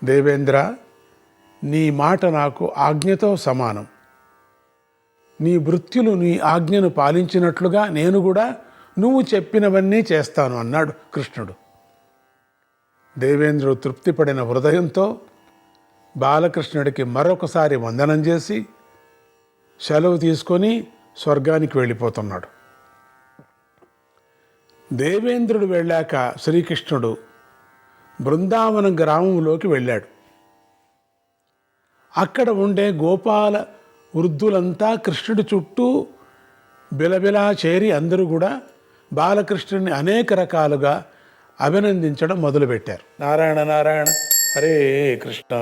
దేవేంద్ర, నీ మాట నాకు ఆజ్ఞతో సమానం. నీ భృత్యులు నీ ఆజ్ఞను పాలించినట్లుగా నేను కూడా నువ్వు చెప్పినవన్నీ చేస్తాను అన్నాడు కృష్ణుడు. దేవేంద్రుడు తృప్తిపడిన హృదయంతో బాలకృష్ణుడికి మరొకసారి వందనం చేసి సెలవు తీసుకొని స్వర్గానికి వెళ్ళిపోతున్నాడు. దేవేంద్రుడు వెళ్ళాక శ్రీకృష్ణుడు బృందావనం గ్రామంలోకి వెళ్ళాడు. అక్కడ ఉండే గోపాల వృద్ధులంతా కృష్ణుడి చుట్టూ బిలబిలా చేరి అందరూ కూడా బాలకృష్ణుడిని అనేక రకాలుగా అభినందించడం మొదలుపెట్టారు. నారాయణ నారాయణ, హరే కృష్ణ.